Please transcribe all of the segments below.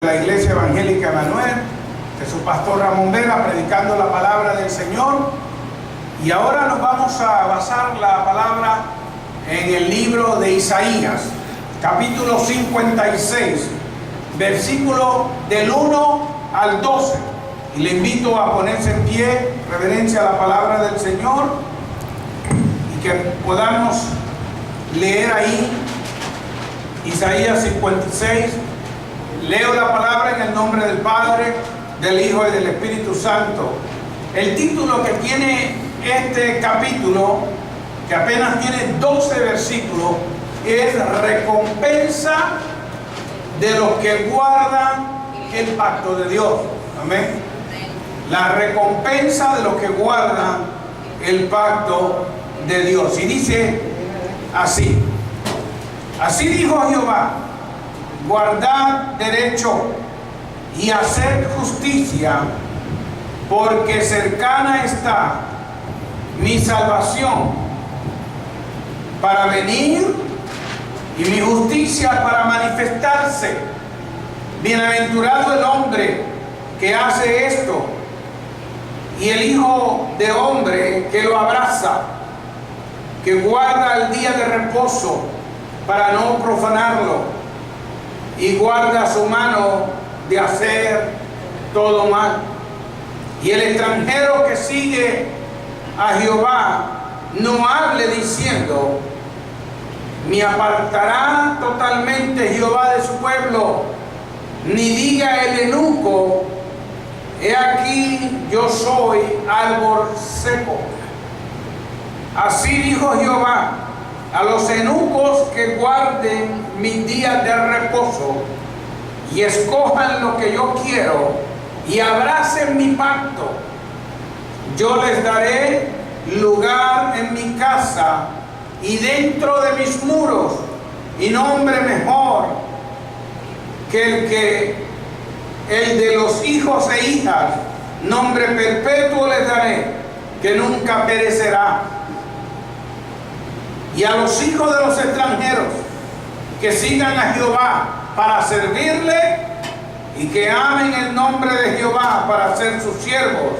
La Iglesia Evangélica Emanuel, de su pastor Ramón Vera, predicando la palabra del Señor. Y ahora nos vamos a basar la palabra en el libro de Isaías, capítulo 56, versículo del 1 al 12. Y le invito a ponerse en pie, reverencia a la palabra del Señor, y que podamos leer ahí Isaías 56. Leo la palabra en el nombre del Padre, del Hijo y del Espíritu Santo. El título que tiene este capítulo, que apenas tiene 12 versículos, es Recompensa de los que guardan el pacto de Dios. Amén. La recompensa de los que guardan el pacto de Dios. Y dice así: así dijo Jehová: guardad derecho y haced justicia, porque cercana está mi salvación para venir y mi justicia para manifestarse. Bienaventurado el hombre que hace esto, y el hijo de hombre que lo abraza, que guarda el día de reposo para no profanarlo, y guarda su mano de hacer todo mal. Y el extranjero que sigue a Jehová no hable diciendo: ni apartará totalmente Jehová de su pueblo, ni diga el eunuco: he aquí yo soy árbol seco. Así dijo Jehová a los eunucos que guarden mis días de reposo y escojan lo que yo quiero y abracen mi pacto. Yo les daré lugar en mi casa y dentro de mis muros, y nombre mejor que el de los hijos e hijas, nombre perpetuo les daré, que nunca perecerá. Y a los hijos de los extranjeros que sigan a Jehová para servirle y que amen el nombre de Jehová para ser sus siervos,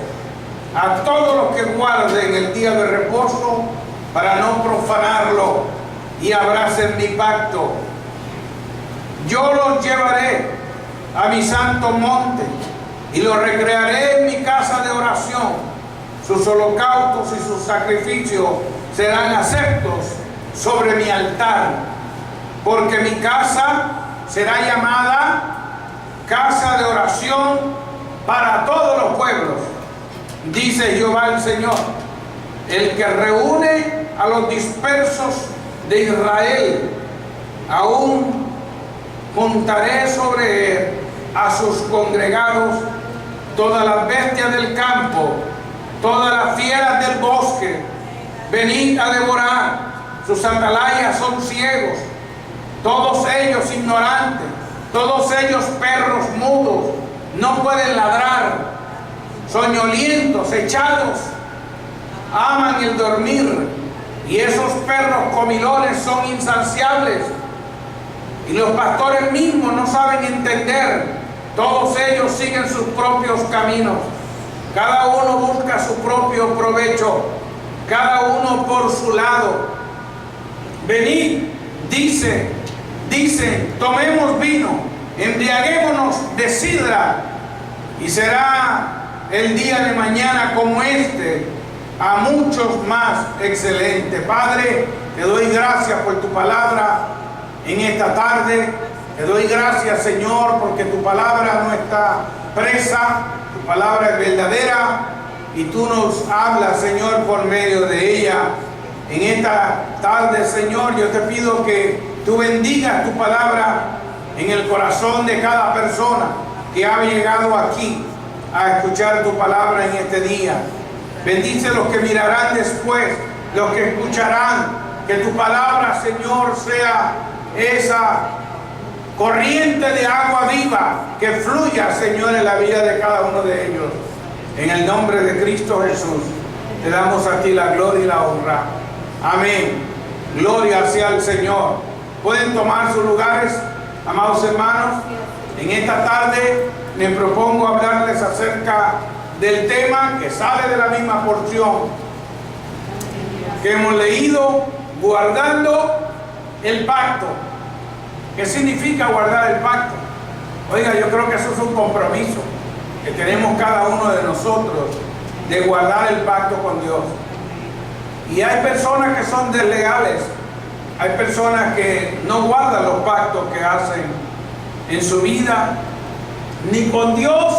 a todos los que guarden el día de reposo para no profanarlo y abracen mi pacto. Yo los llevaré a mi santo monte y los recrearé en mi casa de oración. Sus holocaustos y sus sacrificios serán aceptos sobre mi altar, porque mi casa será llamada casa de oración para todos los pueblos, dice Jehová el Señor, el que reúne a los dispersos de Israel. Aún juntaré sobre él a sus congregados, todas las bestias del campo, todas las fieras del bosque. Venid a devorar. Sus atalayas son ciegos, todos ellos ignorantes, todos ellos perros mudos, no pueden ladrar, soñolientos, echados, aman el dormir, y esos perros comilones son insaciables, y los pastores mismos no saben entender, todos ellos siguen sus propios caminos, cada uno busca su propio provecho, cada uno por su lado. Venid, dice, tomemos vino, embriaguémonos de sidra, y será el día de mañana como este, a muchos más excelente. Padre, te doy gracias por tu palabra en esta tarde. Te doy gracias, Señor, porque tu palabra no está presa, tu palabra es verdadera, y tú nos hablas, Señor, por medio de ella. En esta tarde, Señor, yo te pido que tú bendigas tu palabra en el corazón de cada persona que ha llegado aquí a escuchar tu palabra en este día. Bendice los que mirarán después, los que escucharán, que tu palabra, Señor, sea esa corriente de agua viva que fluya, Señor, en la vida de cada uno de ellos. En el nombre de Cristo Jesús, te damos a ti la gloria y la honra. Amén. Gloria sea al Señor. Pueden tomar sus lugares, amados hermanos. En esta tarde me propongo hablarles acerca del tema que sale de la misma porción que hemos leído, guardando el pacto. ¿Qué significa guardar el pacto? Oiga, yo creo que eso es un compromiso que tenemos cada uno de nosotros de guardar el pacto con Dios. Y hay personas que son desleales, hay personas que no guardan los pactos que hacen en su vida, ni con Dios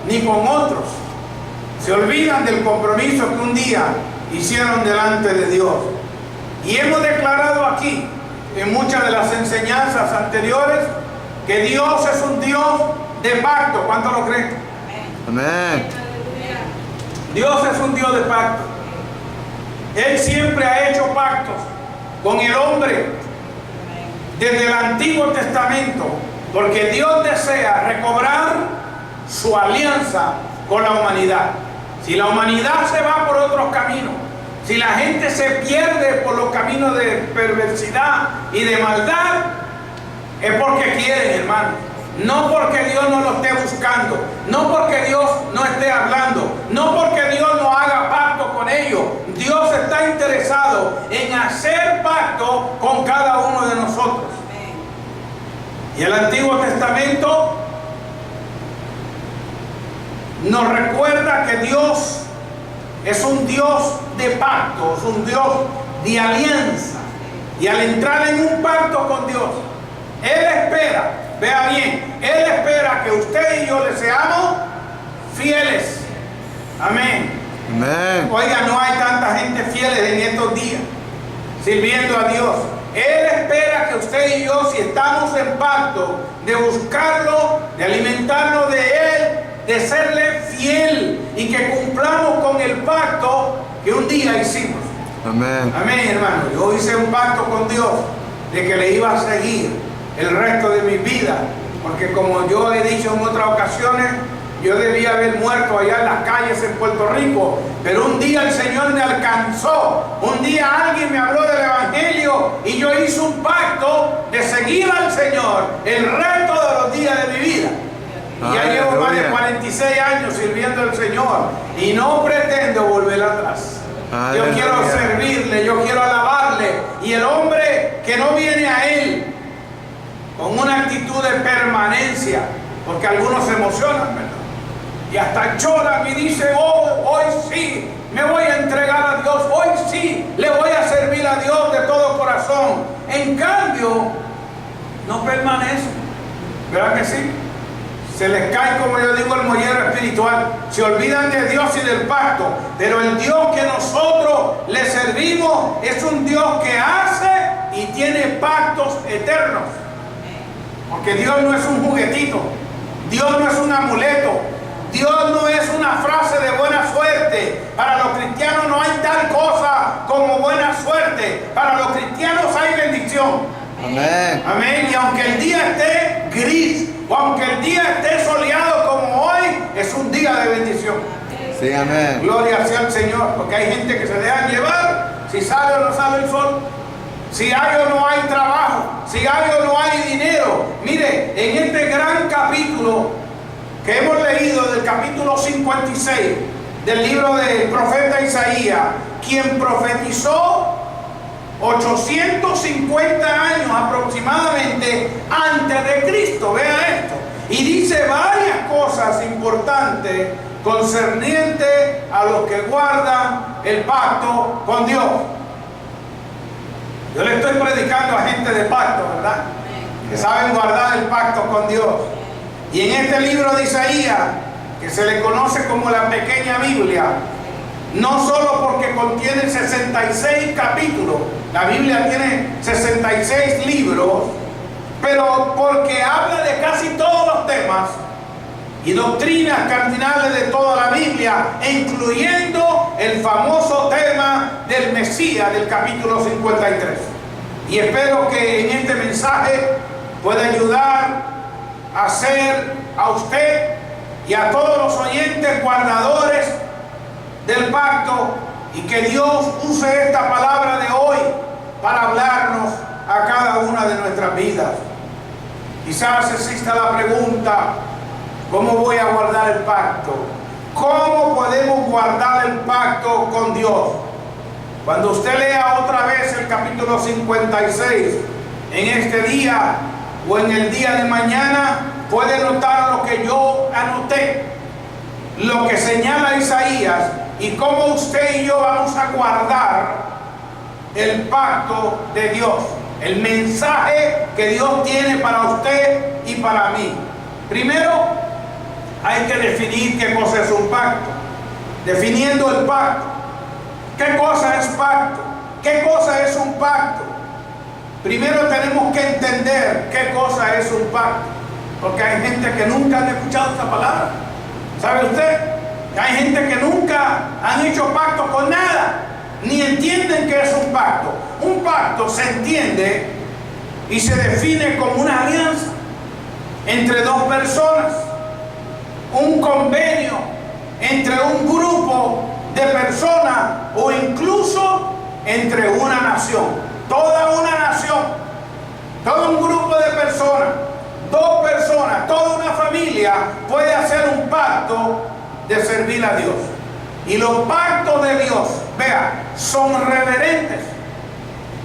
ni con otros. Se olvidan del compromiso que un día hicieron delante de Dios. Y hemos declarado aquí, en muchas de las enseñanzas anteriores, que Dios es un Dios de pacto. ¿Cuánto lo creen? Amén. Dios es un Dios de pacto. Él siempre ha hecho pactos con el hombre desde el Antiguo Testamento, porque Dios desea recobrar su alianza con la humanidad. Si la humanidad se va por otros caminos, si la gente se pierde por los caminos de perversidad y de maldad, es porque quieren, hermano. No porque Dios no lo esté buscando, no porque Dios no esté hablando, no porque Dios no haga pacto con ellos. Dios está interesado en hacer pacto con cada uno de nosotros. Y el Antiguo Testamento nos recuerda que Dios es un Dios de pacto, es un Dios de alianza. Y al entrar en un pacto con Dios, Él espera, vea bien, Él espera que usted y yo le seamos fieles. Amén. Amén. Oiga, no hay tanta gente fieles en estos días sirviendo a Dios. Él espera que usted y yo, si estamos en pacto, de buscarlo, de alimentarnos de Él, de serle fiel y que cumplamos con el pacto que un día hicimos. Amén. Amén, hermano. Yo hice un pacto con Dios de que le iba a seguir el resto de mi vida, porque como yo he dicho en otras ocasiones, yo debía haber muerto allá en las calles en Puerto Rico, pero un día el Señor me alcanzó. Un día alguien me habló del Evangelio y yo hice un pacto de seguir al Señor el resto de los días de mi vida. Y ya llevo más de 46 años sirviendo al Señor y no pretendo volver atrás. Yo quiero servirle, yo quiero alabarle. Y el hombre que no viene a Él con una actitud de permanencia, porque algunos se emocionan, ¿verdad? Y hasta lloran y dicen, oh, hoy sí me voy a entregar a Dios, hoy sí le voy a servir a Dios de todo corazón. En cambio, no permanecen, ¿verdad que sí? Se les cae, como yo digo, el mollero espiritual. Se olvidan de Dios y del pacto. Pero el Dios que nosotros le servimos es un Dios que hace y tiene pactos eternos. Porque Dios no es un juguetito. Dios no es un amuleto. Dios no es una frase de buena suerte. Para los cristianos no hay tal cosa como buena suerte. Para los cristianos hay bendición. Amén. Amén. Y aunque el día esté gris, o aunque el día esté soleado como hoy, es un día de bendición. Sí, amén. Gloria sea al Señor, porque hay gente que se dejan llevar si sale o no sale el sol, si hay o no hay trabajo, si hay o no hay dinero. Mire, en este gran capítulo que hemos leído, del capítulo 56 del libro del profeta Isaías, quien profetizó 850 años aproximadamente antes de Cristo. Vea esto. Y dice varias cosas importantes concernientes a los que guardan el pacto con Dios. Yo le estoy predicando a gente de pacto, ¿verdad? Que saben guardar el pacto con Dios. Y en este libro de Isaías, que se le conoce como la pequeña Biblia, no solo porque contiene 66 capítulos, la Biblia tiene 66 libros, pero porque habla de casi todos los temas y doctrinas cardinales de toda la Biblia, incluyendo el famoso tema del Mesías del capítulo 53. Y espero que en este mensaje pueda ayudar a hacer a usted y a todos los oyentes guardadores del pacto, y que Dios use esta palabra de hoy para hablarnos a cada una de nuestras vidas. Quizás exista la pregunta, ¿cómo voy a guardar el pacto? ¿Cómo podemos guardar el pacto con Dios? Cuando usted lea otra vez el capítulo 56, en este día o en el día de mañana, puede notar lo que yo anoté, lo que señala Isaías y cómo usted y yo vamos a guardar el pacto de Dios, el mensaje que Dios tiene para usted y para mí. Primero, hay que definir qué cosa es un pacto. Definiendo el pacto. ¿Qué cosa es pacto? ¿Qué cosa es un pacto? Primero tenemos que entender qué cosa es un pacto, porque hay gente que nunca han escuchado esta palabra. ¿Sabe usted? Que hay gente que nunca han hecho pacto con nada, ni entienden qué es un pacto. Un pacto se entiende y se define como una alianza entre dos personas, un convenio entre un grupo de personas o incluso entre una nación. Toda una nación, todo un grupo de personas, dos personas, toda una familia puede hacer un pacto de servir a Dios. Y los pactos de Dios, vea, son reverentes.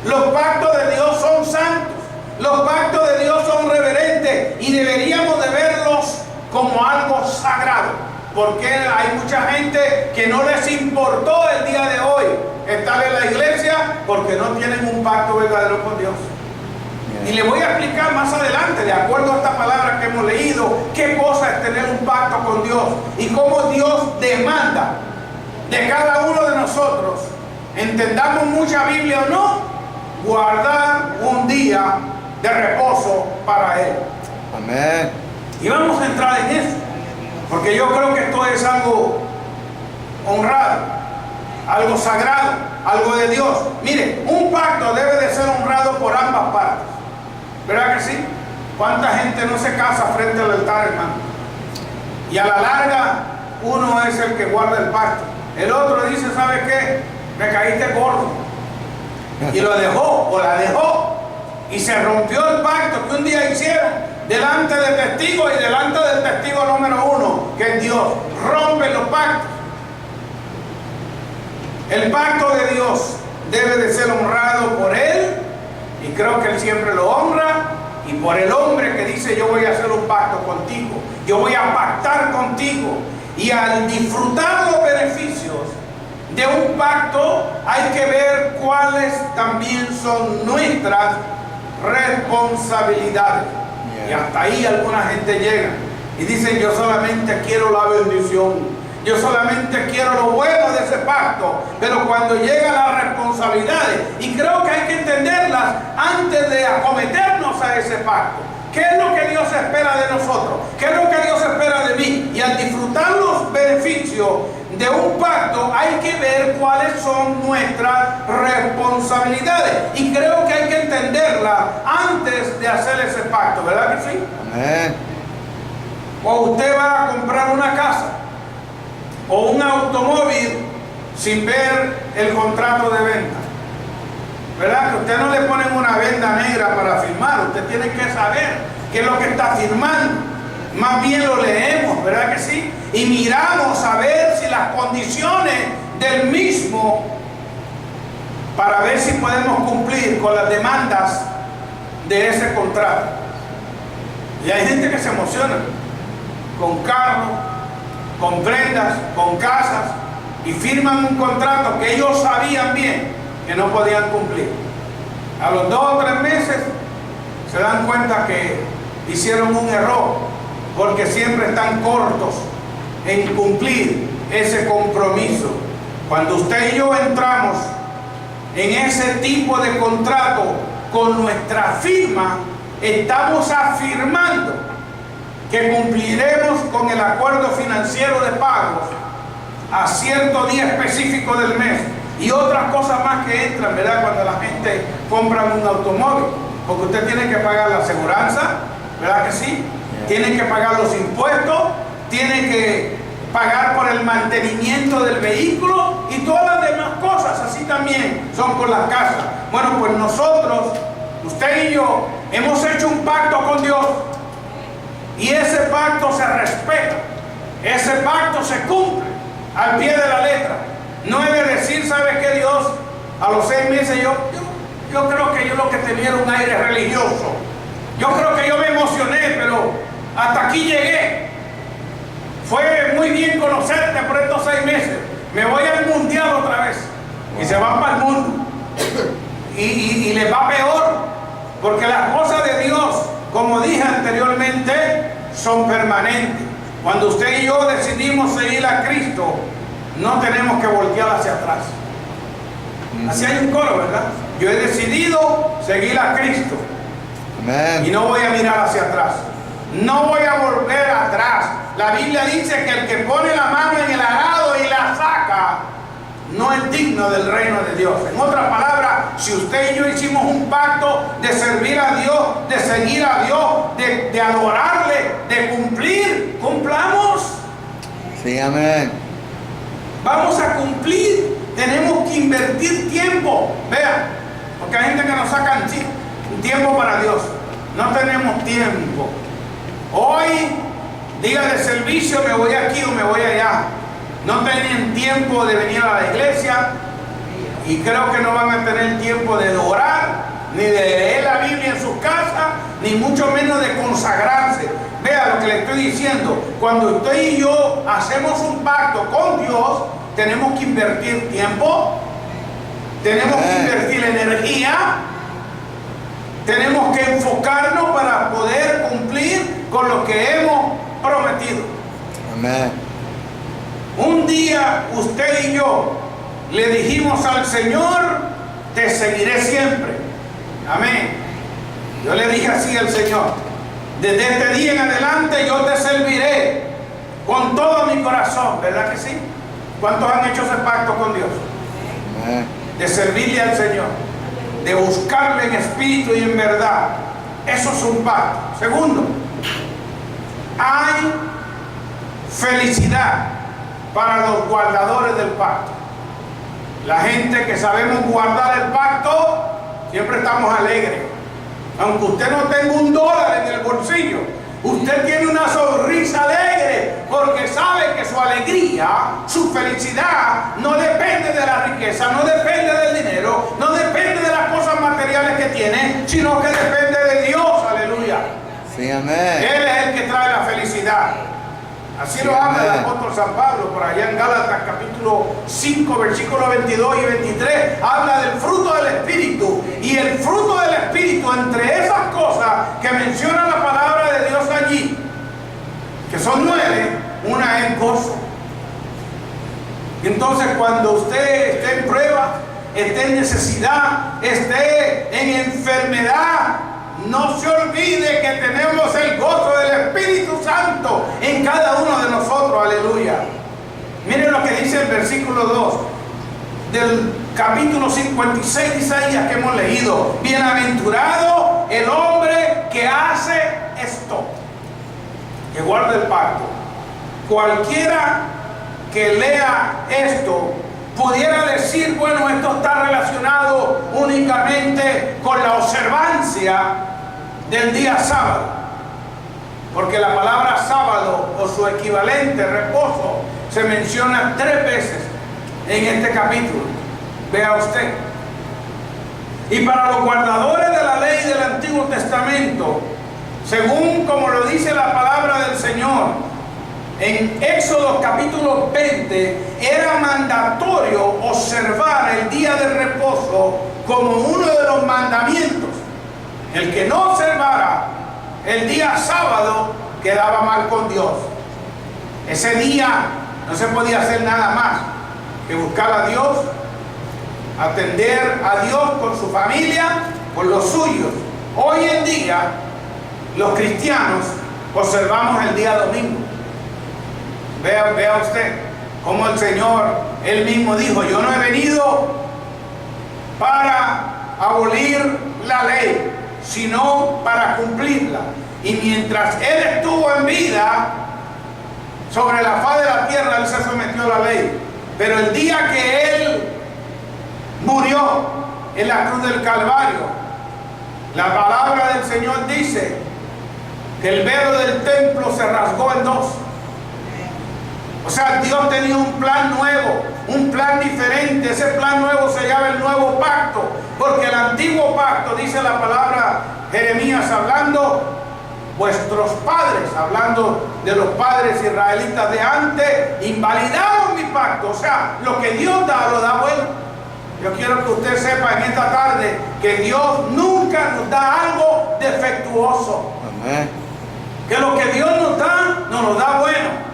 Los pactos de Dios son santos. Los pactos de Dios son reverentes y deberíamos de verlos como algo sagrado. Porque hay mucha gente que no les importó el día de hoy estar en la iglesia porque no tienen un pacto verdadero con Dios. Y le voy a explicar más adelante, de acuerdo a esta palabra que hemos leído, qué cosa es tener un pacto con Dios y cómo Dios demanda de cada uno de nosotros, entendamos mucha Biblia o no, guardar un día de reposo para Él. Amén. Y vamos a entrar en eso, porque yo creo que esto es algo honrado, algo sagrado, algo de Dios. Mire, un pacto debe de ser honrado por ambas partes. ¿Verdad que sí? ¿Cuánta gente no se casa frente al altar, hermano? Y a la larga, uno es el que guarda el pacto. El otro dice, ¿sabe qué? Me caíste gordo. Y lo dejó, o la dejó. Y se rompió el pacto que un día hicieron delante de testigos y delante del testigo número uno, que es Dios. Rompen los pactos. El pacto de Dios debe de ser honrado por Él, y creo que Él siempre lo honra, y por el hombre que dice, yo voy a hacer un pacto contigo, yo voy a pactar contigo. Y al disfrutar los beneficios de un pacto, hay que ver cuáles también son nuestras responsabilidades. Y hasta ahí alguna gente llega y dicen, yo solamente quiero la bendición, yo solamente quiero lo bueno de ese pacto. Pero cuando llegan las responsabilidades, y creo que hay que entenderlas antes de acometernos a ese pacto. ¿Qué es lo que Dios espera de nosotros? ¿Qué es lo que Dios espera de mí? Y al disfrutar los beneficios de un pacto, hay que ver cuáles son nuestras responsabilidades. Y creo que hay que entenderlas antes de hacer ese pacto, ¿verdad que sí? Amén. O usted va a comprar una casa o un automóvil sin ver el contrato de venta. ¿Verdad? Que usted no le ponen una venda negra para firmar. Usted tiene que saber qué es lo que está firmando. Más bien lo leemos, ¿verdad que sí? Y miramos a ver si las condiciones del mismo, para ver si podemos cumplir con las demandas de ese contrato. Y hay gente que se emociona con carros, con prendas, con casas, y firman un contrato que ellos sabían bien que no podían cumplir. A los 2 o 3 meses se dan cuenta que hicieron un error, porque siempre están cortos en cumplir ese compromiso. Cuando usted y yo entramos en ese tipo de contrato con nuestra firma, estamos afirmando que cumpliremos con el acuerdo financiero de pagos a cierto día específico del mes. Y otras cosas más que entran, ¿verdad? Cuando la gente compra un automóvil, porque usted tiene que pagar la aseguranza, ¿verdad que sí? Tiene que pagar los impuestos, tiene que pagar por el mantenimiento del vehículo y todas las demás cosas. Así también son con las casas. Bueno, pues nosotros, usted y yo, hemos hecho un pacto con Dios y ese pacto se respeta, ese pacto se cumple al pie de la letra. No es de decir, ¿sabe qué, Dios? A los 6 meses yo creo que yo lo que tenía era un aire religioso. Yo creo que yo me emocioné, pero hasta aquí llegué. Fue muy bien conocerte por estos 6 meses. Me voy al mundial otra vez. Y se van para el mundo. Y les va peor. Porque las cosas de Dios, como dije anteriormente, son permanentes. Cuando usted y yo decidimos seguir a Cristo, no tenemos que voltear hacia atrás. Así hay un coro, ¿verdad? Yo he decidido seguir a Cristo. Amén. Y no voy a mirar hacia atrás. No voy a volver atrás. La Biblia dice que el que pone la mano en el arado y la saca, no es digno del reino de Dios. En otras palabras, si usted y yo hicimos un pacto de servir a Dios, de seguir a Dios, de adorarle, de cumplir, cumplamos. Sí, amén. Vamos a cumplir. Tenemos que invertir tiempo. Vean, porque hay gente que nos saca un tiempo para Dios. No tenemos tiempo. Hoy, día de servicio, me voy aquí o me voy allá. No tienen tiempo de venir a la iglesia y creo que no van a tener tiempo de orar, ni de leer la Biblia en sus casas, ni mucho menos de consagrarse. Vea lo que le estoy diciendo. Cuando usted y yo hacemos un pacto con Dios, tenemos que invertir tiempo, tenemos que invertir energía, tenemos que enfocarnos para poder cumplir con lo que hemos prometido. Amén. Un día usted y yo le dijimos al Señor, te seguiré siempre. Amén. Yo le dije así al Señor, desde este día en adelante yo te serviré con todo mi corazón. ¿Verdad que sí? ¿Cuántos han hecho ese pacto con Dios? Amén. De servirle al Señor, de buscarle en espíritu y en verdad. Eso es un pacto. Segundo, hay felicidad para los guardadores del pacto. La gente que sabemos guardar el pacto, siempre estamos alegres. Aunque usted no tenga $1 en el bolsillo, usted tiene una sonrisa alegre porque sabe que su alegría, su felicidad no depende de la riqueza, no depende del dinero, no depende de las cosas materiales que tiene, sino que depende de Dios. Aleluya. Sí, amén. Él es el que trae la felicidad. Así lo habla el apóstol San Pablo por allá en Gálatas capítulo 5, versículos 22 y 23. Habla del fruto del Espíritu. Y el fruto del Espíritu, entre esas cosas que menciona la palabra de Dios allí, que son 9, una es gozo. Entonces cuando usted esté en prueba, esté en necesidad, esté en enfermedad, no se olvide que tenemos el gozo del Espíritu Santo en cada uno de nosotros. Aleluya. Miren lo que dice el versículo 2 del capítulo 56 de Isaías que hemos leído. Bienaventurado el hombre que hace esto, que guarda el pacto. Cualquiera que lea esto pudiera decir, bueno, esto está relacionado únicamente con la observancia del día sábado, porque la palabra sábado o su equivalente, reposo, se menciona 3 veces en este capítulo. Vea usted. Y para los guardadores de la ley del Antiguo Testamento, según como lo dice la palabra del Señor en Éxodo capítulo 20, era mandatorio observar el día de reposo como uno de los mandamientos. El que no observara el día sábado quedaba mal con Dios. Ese día no se podía hacer nada más que buscar a Dios, atender a Dios con su familia, con los suyos. Hoy en día los cristianos observamos el día domingo. Vea usted cómo el Señor, Él mismo dijo, yo no he venido para abolir la ley, sino para cumplirla. Y mientras Él estuvo en vida, sobre la faz de la tierra, Él se sometió a la ley. Pero el día que Él murió en la cruz del Calvario, La palabra del Señor dice que el velo del templo se rasgó en dos. O sea, Dios tenía un plan nuevo, un plan diferente. Ese plan nuevo se llama el nuevo pacto, porque el antiguo pacto, dice la palabra Jeremías, hablando vuestros padres, hablando de los padres israelitas de antes, invalidaron mi pacto. O sea, lo que Dios da, lo da bueno. Yo quiero que usted sepa en esta tarde que Dios nunca nos da algo defectuoso. Amén. Que lo que Dios nos lo da bueno.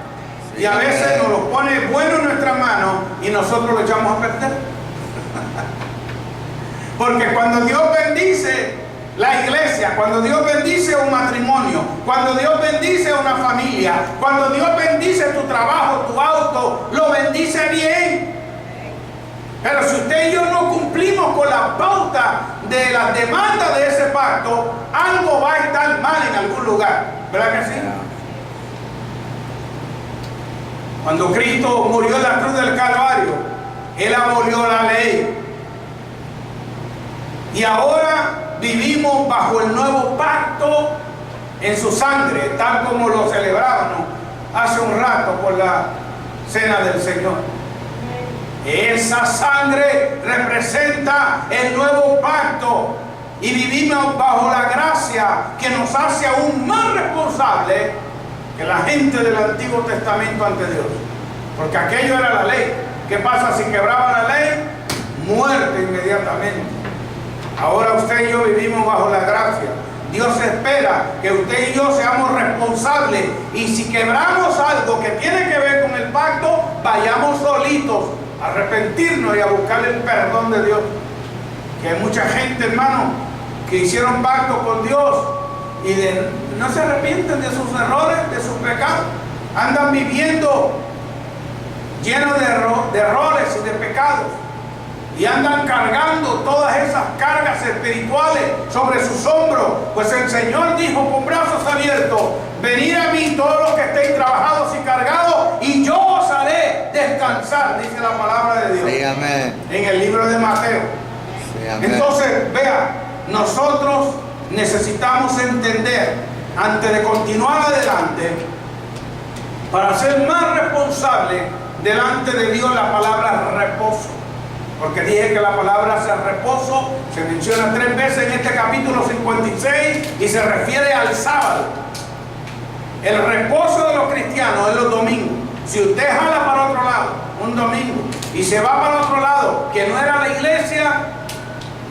Y a veces nos lo pone bueno en nuestra mano y nosotros lo echamos a perder. Porque cuando Dios bendice la iglesia, cuando Dios bendice un matrimonio, cuando Dios bendice una familia, cuando Dios bendice tu trabajo, tu auto, lo bendice bien. Pero si usted y yo no cumplimos con la pauta de las demandas de ese pacto, algo va a estar mal en algún lugar. ¿Verdad que sí? Cuando Cristo murió en la cruz del Calvario, Él abolió la ley. Y ahora vivimos bajo el nuevo pacto en su sangre, tal como lo celebrábamos hace un rato por la cena del Señor. Esa sangre representa el nuevo pacto y vivimos bajo la gracia que nos hace aún más responsables que la gente del Antiguo Testamento ante Dios. Porque aquello era la ley. ¿Qué pasa si quebraba la ley? Muerte inmediatamente. Ahora usted y yo vivimos bajo la gracia. Dios espera que usted y yo seamos responsables. Y si quebramos algo que tiene que ver con el pacto, vayamos solitos a arrepentirnos y a buscar el perdón de Dios. Que hay mucha gente, hermano, que hicieron pacto con Dios y no se arrepienten de sus errores, de sus pecados. Andan viviendo llenos de errores y de pecados. Y andan cargando todas esas cargas espirituales sobre sus hombros. Pues el Señor dijo con brazos abiertos: venid a mí todos los que estéis trabajados y cargados, y yo os haré descansar, dice la palabra de Dios. Sí, amén. En el libro de Mateo. Sí, amén. Entonces, vea, nosotros necesitamos entender, antes de continuar adelante, para ser más responsable delante de Dios, la palabra reposo. Porque dije que la palabra reposo se menciona 3 veces en este capítulo 56 y se refiere al sábado. El reposo de los cristianos es los domingos. Si usted jala para otro lado un domingo y se va para otro lado que no era la iglesia,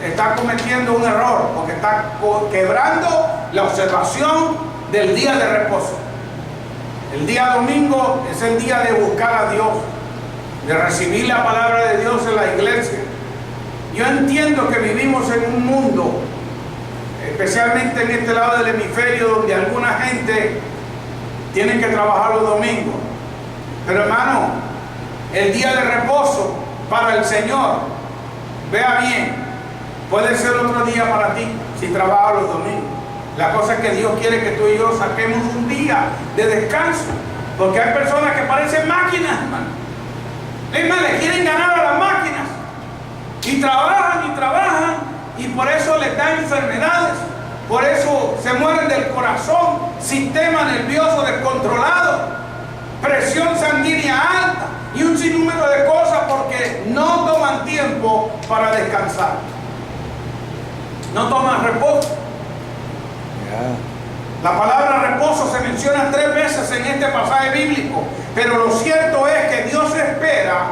está cometiendo un error, porque está quebrando la observación del día de reposo. El día domingo es el día de buscar a Dios, de recibir la palabra de Dios en la iglesia. Yo entiendo que vivimos en un mundo, especialmente en este lado del hemisferio, donde alguna gente tiene que trabajar los domingos. Pero hermano, el día de reposo para el Señor, vea bien, puede ser otro día para ti si trabajas los domingos. La cosa es que Dios quiere que tú y yo saquemos un día de descanso, porque hay personas que parecen máquinas, hermano. Es más, le quieren ganar a las máquinas y trabajan y por eso les da enfermedades, por eso se mueren del corazón, sistema nervioso descontrolado, presión sanguínea alta y un sinnúmero de cosas, porque no toman tiempo para descansar, no toman reposo. La palabra reposo se menciona 3 veces en este pasaje bíblico, pero lo cierto es que Dios espera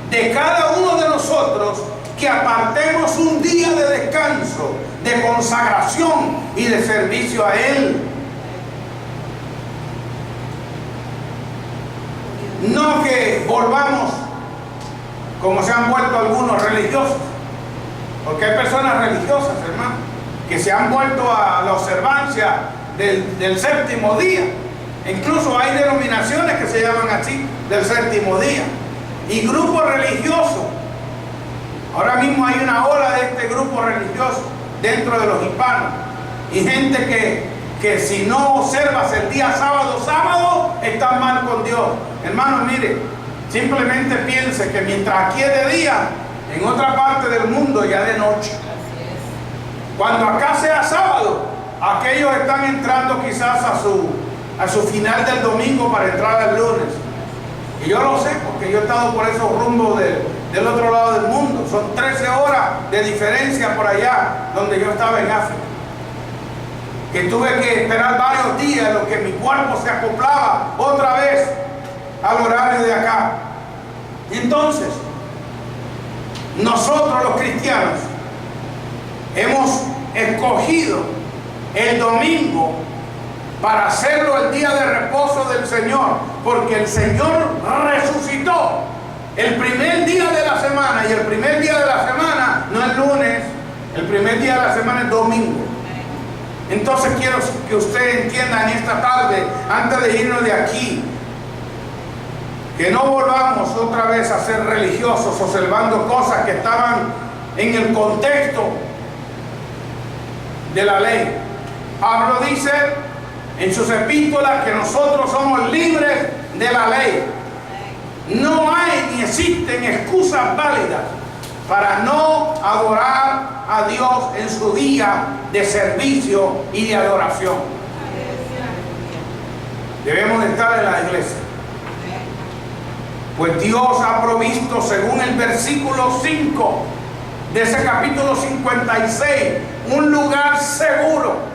de cada uno de nosotros que apartemos un día de descanso, de consagración y de servicio a Él. No que volvamos como se han vuelto algunos religiosos, porque hay personas religiosas, hermano, que se han vuelto a la observancia del séptimo día. Incluso hay denominaciones que se llaman así, del séptimo día, y grupos religiosos. Ahora mismo hay una ola de este grupo religioso dentro de los hispanos, y gente que si no observas el día sábado, estás mal con Dios. Hermano, mire, simplemente piense que mientras aquí es de día, en otra parte del mundo ya de noche. Cuando acá sea sábado, aquellos están entrando quizás a su final del domingo para entrar al lunes. Y yo lo sé porque yo he estado por esos rumbos del otro lado del mundo. Son 13 horas de diferencia por allá donde yo estaba en África. Que tuve que esperar varios días en los que mi cuerpo se acoplaba otra vez al horario de acá. Entonces, nosotros los cristianos hemos escogido el domingo para hacerlo el día de reposo del Señor, porque el Señor resucitó el primer día de la semana, y el primer día de la semana no es lunes, el primer día de la semana es domingo. Entonces quiero que usted entienda en esta tarde, antes de irnos de aquí, que no volvamos otra vez a ser religiosos observando cosas que estaban en el contexto de la ley. Pablo dice en sus epístolas que nosotros somos libres de la ley. No hay ni existen excusas válidas para no adorar a Dios en su día de servicio y de adoración. Debemos de estar en la iglesia. Pues Dios ha provisto, según el versículo 5 de ese capítulo 56, un lugar seguro.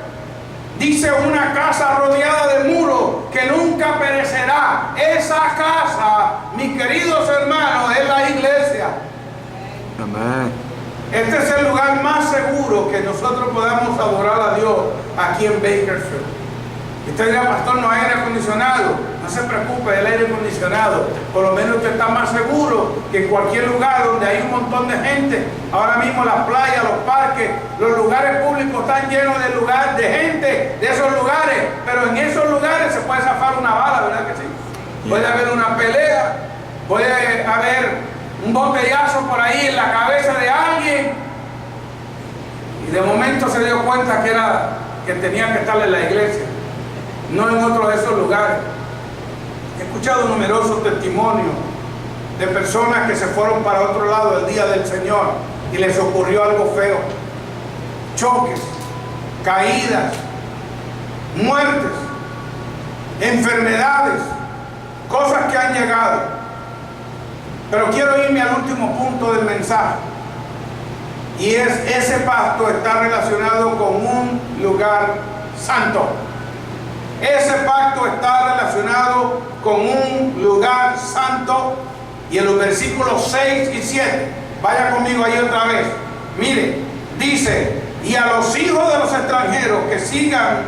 Dice: una casa rodeada de muros que nunca perecerá. Esa casa, mis queridos hermanos, es la iglesia. Amén. Este es el lugar más seguro que nosotros podamos adorar a Dios aquí en Bakersfield. Y usted dirá: pastor, no hay aire acondicionado. No se preocupe del aire acondicionado. Por lo menos usted está más seguro que en cualquier lugar donde hay un montón de gente. Ahora mismo las playas, los parques, los lugares públicos están llenos de gente de esos lugares. Pero en esos lugares se puede zafar una bala, ¿verdad que sí? Puede haber una pelea, puede haber un botellazo por ahí en la cabeza de alguien. Y de momento se dio cuenta que tenía que estar en la iglesia, no en otro de esos lugares. He escuchado numerosos testimonios de personas que se fueron para otro lado el día del Señor y les ocurrió algo feo. Choques, caídas, muertes, enfermedades, cosas que han llegado. Pero quiero irme al último punto del mensaje. Y ese pacto está relacionado con un lugar santo. Ese pacto está relacionado con un lugar santo. Y en los versículos 6 y 7, vaya conmigo ahí otra vez. Mire, dice: y a los hijos de los extranjeros que sigan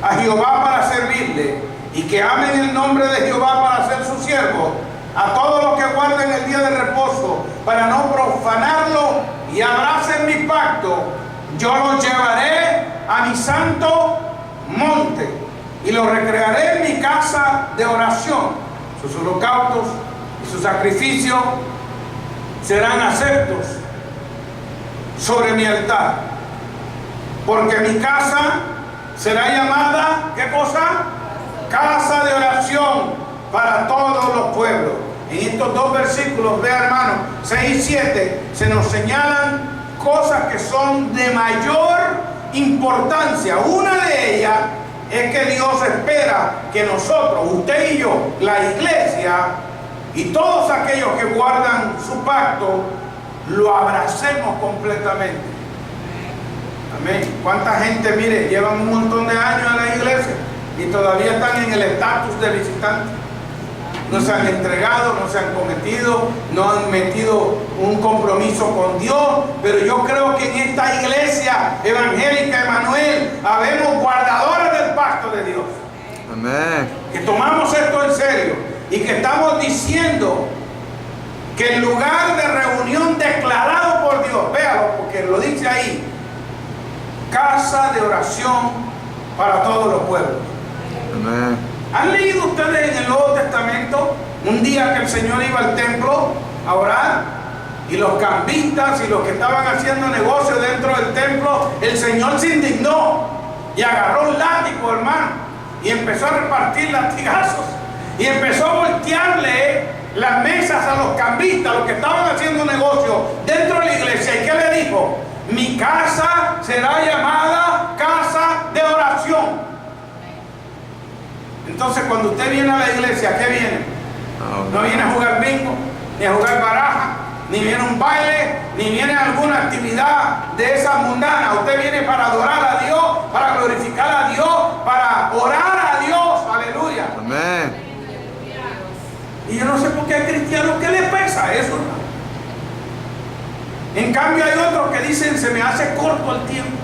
a Jehová para servirle, y que amen el nombre de Jehová para ser sus siervos, a todos los que guarden el día de reposo para no profanarlo y abracen mi pacto, yo los llevaré a mi santo monte y los recrearé en mi casa de oración. Sus holocaustos y sus sacrificios serán aceptos sobre mi altar, porque mi casa será llamada, ¿qué cosa? Casa de oración para todos los pueblos. En estos dos versículos, vea hermano, 6 y 7, se nos señalan cosas que son de mayor importancia. Una de ellas es que Dios espera que nosotros, usted y yo, la iglesia y todos aquellos que guardan su pacto, lo abracemos completamente. Amén. ¿Cuánta gente, mire, llevan un montón de años en la iglesia y todavía están en el estatus de visitantes? No se han entregado, no se han cometido, no han metido un compromiso con Dios. Pero yo creo que en esta iglesia evangélica Emanuel habemos guardadores del pacto de Dios. Amén. Que tomamos esto en serio y que estamos diciendo que el lugar de reunión declarado por Dios, véalo porque lo dice ahí: casa de oración para todos los pueblos. Amén. ¿Han leído ustedes en el Nuevo Testamento un día que el Señor iba al templo a orar? Y los cambistas y los que estaban haciendo negocio dentro del templo, el Señor se indignó y agarró un látigo, hermano, y empezó a repartir latigazos y empezó a voltearle las mesas a los cambistas, los que estaban haciendo negocio dentro de la iglesia. ¿Y qué le dijo? Mi casa será llamada casa de oración. Entonces cuando usted viene a la iglesia, ¿a qué viene? No viene a jugar bingo, ni a jugar baraja, ni viene a un baile, ni viene a alguna actividad de esa mundana. Usted viene para adorar a Dios, para glorificar a Dios, para orar a Dios. Aleluya. Amén. Y yo no sé por qué hay cristianos que les pesa eso. En cambio hay otros que dicen, se me hace corto el tiempo.